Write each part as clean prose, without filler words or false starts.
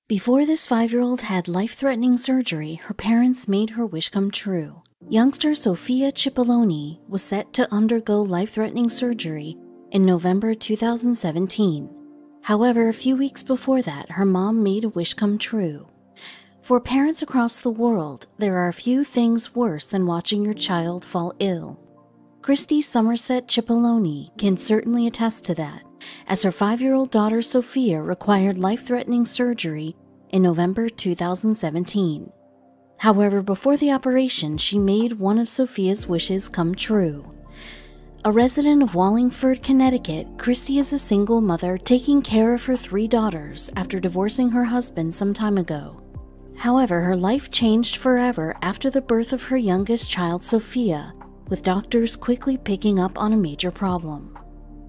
Before this 5-year-old had life-threatening surgery, her parents made her wish come true. Youngster Sophia Cipollone was set to undergo life-threatening surgery in November 2017. However, a few weeks before that, her mom made a wish come true. For parents across the world, there are few things worse than watching your child fall ill. Christy Somerset Cipollone can certainly attest to that, as her 5-year-old daughter Sophia required life-threatening surgery in November 2017. However, before the operation, she made one of Sophia's wishes come true. A resident of Wallingford, Connecticut, Christy is a single mother taking care of her 3 daughters after divorcing her husband some time ago. However, her life changed forever after the birth of her youngest child, Sophia, with doctors quickly picking up on a major problem.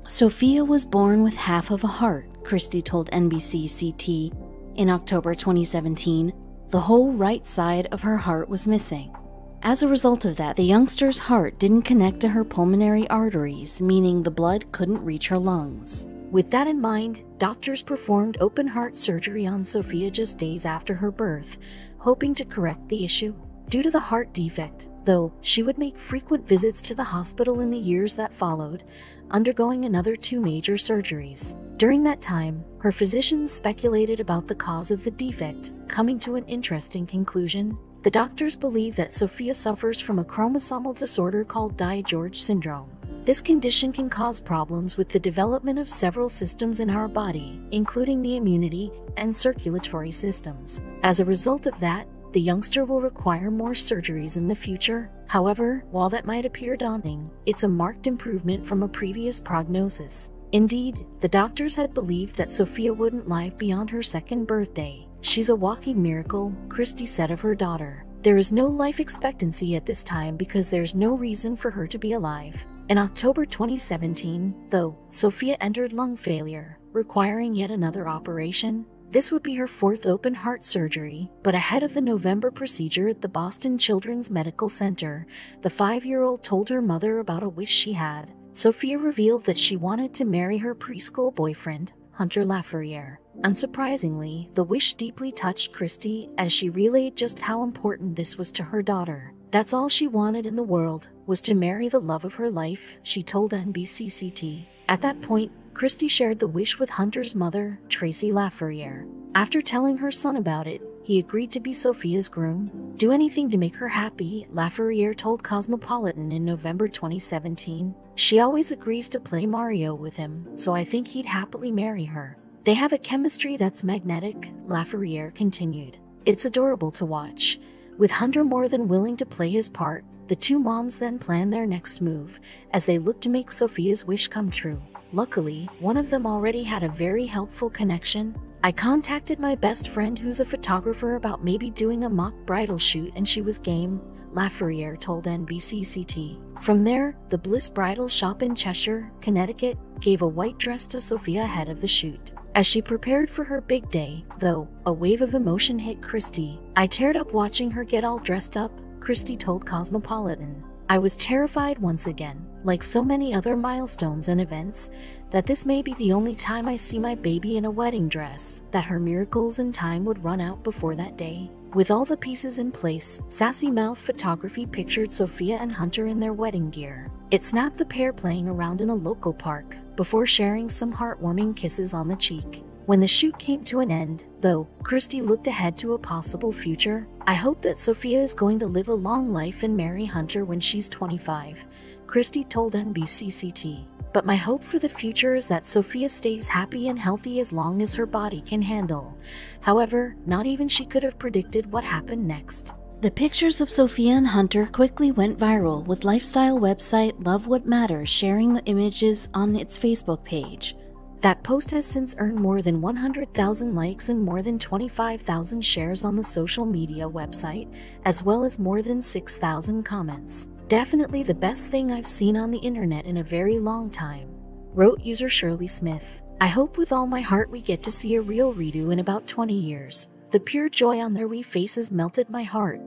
Sophia was born with half of a heart, Christy told NBC-CT. In October 2017, the whole right side of her heart was missing. As a result of that, the youngster's heart didn't connect to her pulmonary arteries, meaning the blood couldn't reach her lungs. With that in mind, doctors performed open-heart surgery on Sophia just days after her birth, hoping to correct the issue. Due to the heart defect, though, she would make frequent visits to the hospital in the years that followed, undergoing another 2 major surgeries. During that time, her physicians speculated about the cause of the defect, coming to an interesting conclusion. The doctors believe that Sophia suffers from a chromosomal disorder called DiGeorge syndrome. This condition can cause problems with the development of several systems in our body, including the immunity and circulatory systems. As a result of that, the youngster will require more surgeries in the future. However, while that might appear daunting, it's a marked improvement from a previous prognosis. Indeed, the doctors had believed that Sophia wouldn't live beyond her 2nd birthday. She's a walking miracle, Christy said of her daughter. There is no life expectancy at this time because there's no reason for her to be alive. In October 2017, though, Sophia entered lung failure, requiring yet another operation. This would be her 4th open heart surgery, but ahead of the November procedure at the Boston Children's Medical Center, the 5-year-old told her mother about a wish she had. Sophia revealed that she wanted to marry her preschool boyfriend, Hunter Laferriere. Unsurprisingly, the wish deeply touched Christy as she relayed just how important this was to her daughter. That's all she wanted in the world, was to marry the love of her life, she told NBC-CT. At that point, Christy shared the wish with Hunter's mother, Tracy Laferriere. After telling her son about it, he agreed to be Sophia's groom. Do anything to make her happy, Laferriere told Cosmopolitan in November 2017. She always agrees to play Mario with him, so I think he'd happily marry her. They have a chemistry that's magnetic, Laferriere continued. It's adorable to watch. With Hunter more than willing to play his part, the 2 moms then plan their next move, as they look to make Sophia's wish come true. Luckily, one of them already had a very helpful connection. I contacted my best friend who's a photographer about maybe doing a mock bridal shoot and she was game, Laferriere told NBC-CT. From there, the Bliss Bridal Shop in Cheshire, Connecticut, gave a white dress to Sophia ahead of the shoot. As she prepared for her big day, though, a wave of emotion hit Christy. I teared up watching her get all dressed up, Christy told Cosmopolitan. I was terrified once again, like so many other milestones and events, that this may be the only time I see my baby in a wedding dress, that her miracles and time would run out before that day. With all the pieces in place, Sassy Mouth Photography pictured Sophia and Hunter in their wedding gear. It snapped the pair playing around in a local park, before sharing some heartwarming kisses on the cheek. When the shoot came to an end, though, Christy looked ahead to a possible future. I hope that Sophia is going to live a long life and marry Hunter when she's 25, Christy told NBC-CT. But my hope for the future is that Sophia stays happy and healthy as long as her body can handle. However, not even she could have predicted what happened next. The pictures of Sophia and Hunter quickly went viral, with lifestyle website Love What Matters sharing the images on its Facebook page. That post has since earned more than 100,000 likes and more than 25,000 shares on the social media website, as well as more than 6,000 comments. Definitely the best thing I've seen on the internet in a very long time, wrote user Shirley Smith. I hope with all my heart we get to see a real redo in about 20 years. The pure joy on their wee faces melted my heart.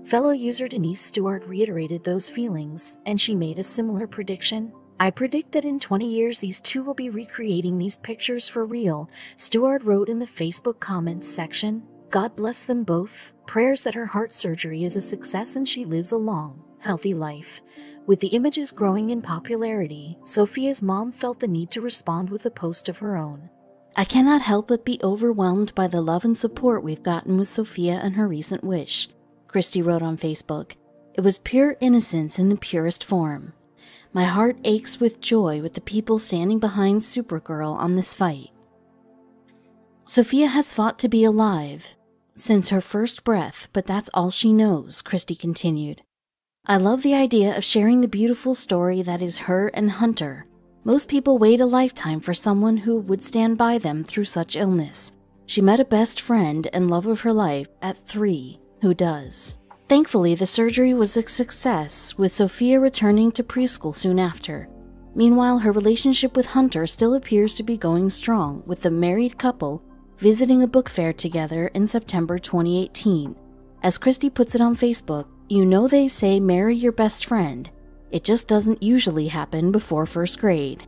Fellow user Denise Stewart reiterated those feelings, and she made a similar prediction. I predict that in 20 years these two will be recreating these pictures for real, Stewart wrote in the Facebook comments section. God bless them both. Prayers that her heart surgery is a success and she lives a long, healthy life. With the images growing in popularity, Sophia's mom felt the need to respond with a post of her own. I cannot help but be overwhelmed by the love and support we've gotten with Sophia and her recent wish, Christy wrote on Facebook. It was pure innocence in the purest form. My heart aches with joy with the people standing behind Supergirl on this fight. Sophia has fought to be alive since her first breath, but that's all she knows, Christy continued. I love the idea of sharing the beautiful story that is her and Hunter. Most people wait a lifetime for someone who would stand by them through such illness. She met a best friend and love of her life at 3 who does. Thankfully, the surgery was a success, with Sophia returning to preschool soon after. Meanwhile, her relationship with Hunter still appears to be going strong, with the married couple visiting a book fair together in September 2018. As Christy puts it on Facebook, you know they say marry your best friend. It just doesn't usually happen before first grade.